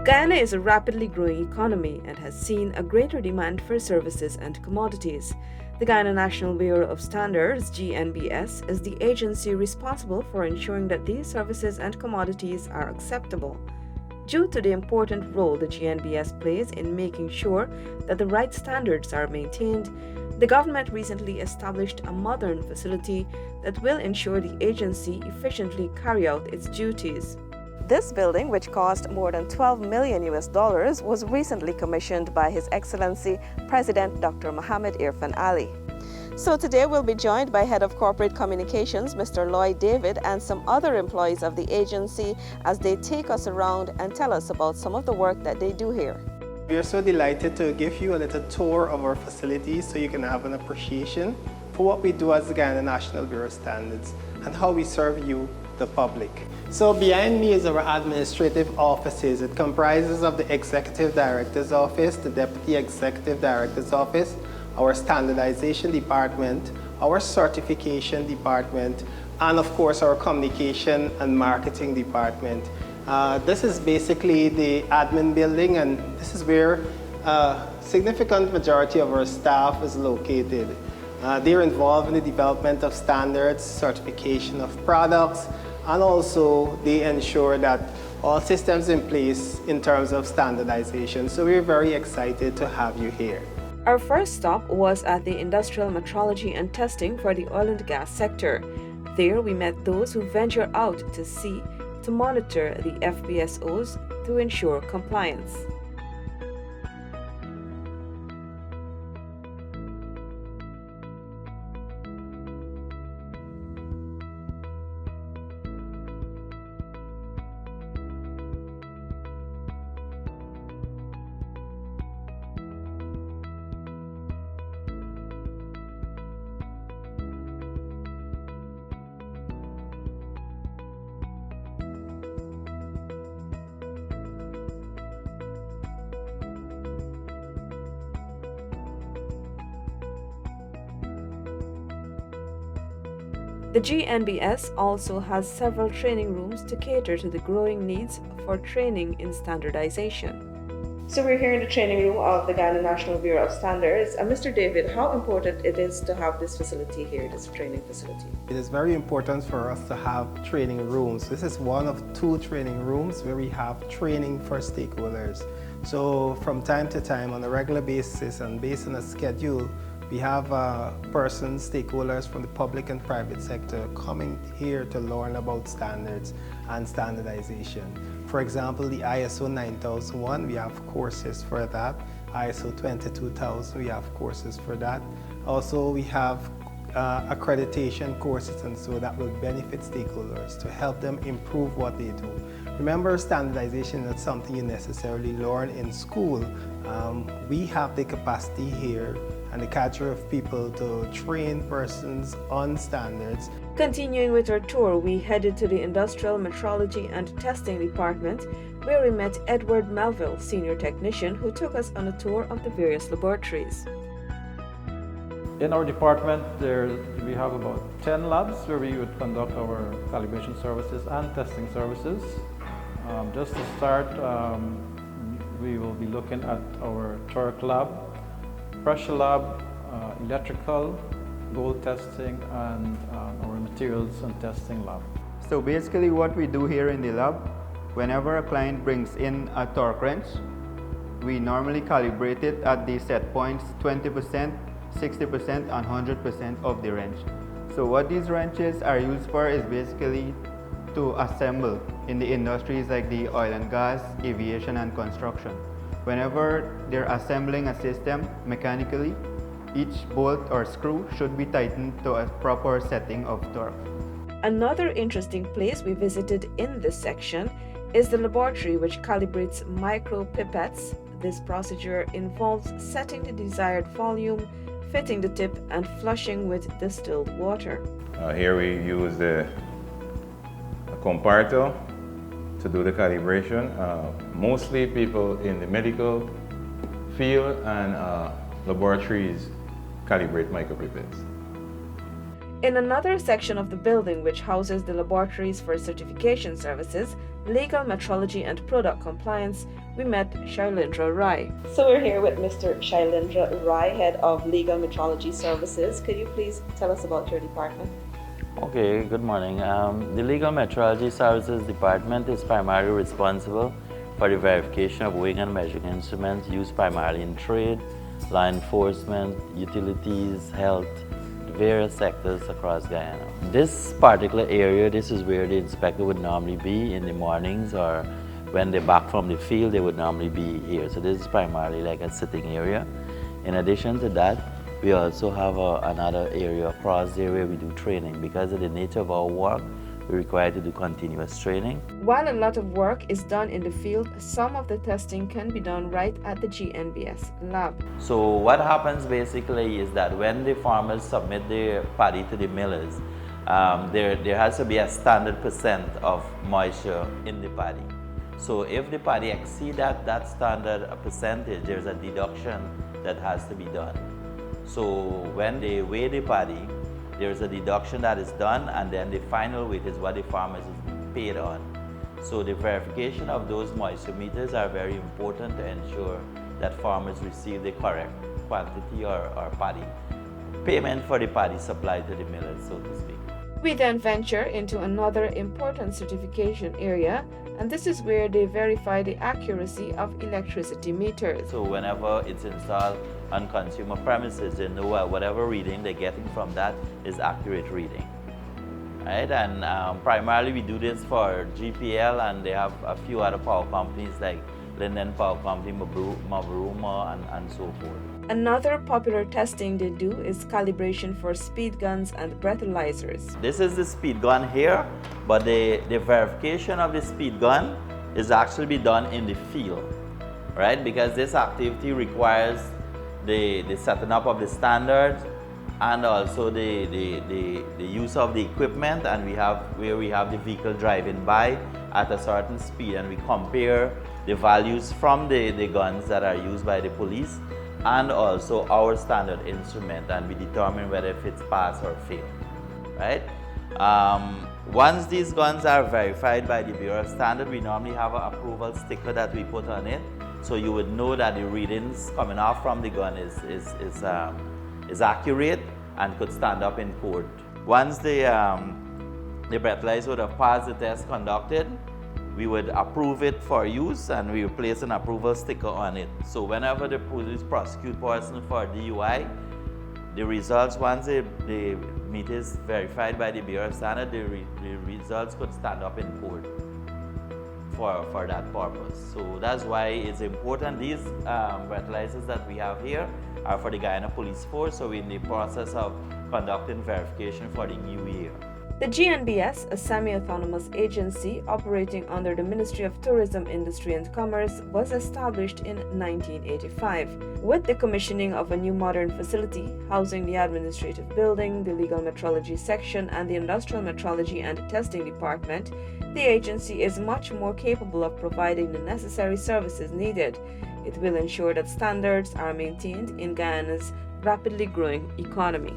Guyana is a rapidly growing economy and has seen a greater demand for services and commodities. The Guyana National Bureau of Standards, GNBS, is the agency responsible for ensuring that these services and commodities are acceptable. Due to the important role the GNBS plays in making sure that the right standards are maintained, the government recently established a modern facility that will ensure the agency efficiently carry out its duties. This building, which cost more than $12 million, was recently commissioned by His Excellency President Dr. Mohammed Irfan Ali. So today we'll be joined by Head of Corporate Communications, Mr. Lloyd David, and some other employees of the agency as they take us around and tell us about some of the work that they do here. We are so delighted to give you a little tour of our facilities so you can have an appreciation for what we do as the Guyana National Bureau of Standards and how we serve you, the public. So behind me is our administrative offices. It comprises of the Executive Director's Office, the Deputy Executive Director's Office, our Standardization Department, our Certification Department, and of course our Communication and Marketing Department. This is basically the admin building, and this is where a significant majority of our staff is located. They're involved in the development of standards, certification of products, and also they ensure that all systems in place in terms of standardization. So we're very excited to have you here. Our first stop was at the Industrial Metrology and Testing for the oil and gas sector. There we met those who venture out to sea to monitor the FPSOs to ensure compliance. The GNBS also has several training rooms to cater to the growing needs for training in standardization. So we're here in the training room of the Guyana National Bureau of Standards. Mr. David, how important it is to have this facility here, this training facility? It is very important for us to have training rooms. This is one of 2 training rooms where we have training for stakeholders. So from time to time, on a regular basis and based on a schedule, we have persons, stakeholders from the public and private sector coming here to learn about standards and standardization. For example, the ISO 9001, we have courses for that. ISO 22000, we have courses for that. Also, we have accreditation courses, and so that will benefit stakeholders to help them improve what they do. Remember, standardization is not something you necessarily learn in school. We have the capacity here and the cadre of people to train persons on standards. Continuing with our tour, we headed to the Industrial Metrology and Testing Department, where we met Edward Melville, Senior Technician, who took us on a tour of the various laboratories. In our department, we have about 10 labs where we would conduct our calibration services and testing services. Just to start, we will be looking at our torque lab, pressure lab, electrical, gold testing, and our materials and testing lab. So basically what we do here in the lab, whenever a client brings in a torque wrench, we normally calibrate it at the set points 20%, 60% and 100% of the wrench. So what these wrenches are used for is basically to assemble in the industries like the oil and gas, aviation and construction. Whenever they're assembling a system mechanically, each bolt or screw should be tightened to a proper setting of torque. Another interesting place we visited in this section is the laboratory which calibrates micropipettes. This procedure involves setting the desired volume, fitting the tip and flushing with distilled water. Here we use a comparator to do the calibration. Mostly people in the medical field and laboratories calibrate micropipettes. In another section of the building, which houses the laboratories for certification services, legal metrology and product compliance, we met Shailendra Rai. So we're here with Mr. Shailendra Rai, Head of Legal Metrology Services. Could you please tell us about your department? Okay, good morning. The Legal Metrology Services Department is primarily responsible for the verification of weighing and measuring instruments used primarily in trade, law enforcement, utilities, health, various sectors across Guyana. This particular area, this is where the inspector would normally be in the mornings, or when they're back from the field, they would normally be here. So this is primarily like a sitting area. In addition to that, we also have another area across there where we do training. Because of the nature of our work, we're required to do continuous training. While a lot of work is done in the field, some of the testing can be done right at the GNBS lab. So what happens basically is that when the farmers submit their paddy to the millers, there has to be a standard percent of moisture in the paddy. So if the paddy exceeds that standard percentage, there's a deduction that has to be done. So when they weigh the paddy, there's a deduction that is done, and then the final weight is what the farmers is paid on. So the verification of those moisture meters are very important to ensure that farmers receive the correct quantity or paddy. Payment for the paddy supplied to the millers, so to speak. We then venture into another important certification area, and this is where they verify the accuracy of electricity meters. So whenever it's installed on consumer premises, they know whatever reading they're getting from that is accurate reading. Right? And primarily we do this for GPL, and they have a few other power companies like Linden Power Company, Mavruma, and so forth. Another popular testing they do is calibration for speed guns and breathalyzers. This is the speed gun here, but the verification of the speed gun is actually be done in the field, right? Because this activity requires the setting up of the standards and also the use of the equipment, and we have the vehicle driving by at a certain speed, and we compare the values from the guns that are used by the police and also our standard instrument, and we determine whether if it's pass or fail, right? Once these guns are verified by the Bureau of Standard, we normally have an approval sticker that we put on it, so you would know that the readings coming off from the gun is accurate and could stand up in court. Once the breathalyzer would have passed the test conducted, we would approve it for use, and we would place an approval sticker on it. So whenever the police prosecute person for DUI, the results, once the meter is verified by the Bureau of Standard, the results could stand up in court for that purpose. So that's why it's important. These breathalyzers that we have here are for the Guyana Police Force, so we're in the process of conducting verification for the new year. The GNBS, a semi-autonomous agency operating under the Ministry of Tourism, Industry and Commerce, was established in 1985. With the commissioning of a new modern facility housing the administrative building, the legal metrology section, and the industrial metrology and testing department, the agency is much more capable of providing the necessary services needed. It will ensure that standards are maintained in Guyana's rapidly growing economy.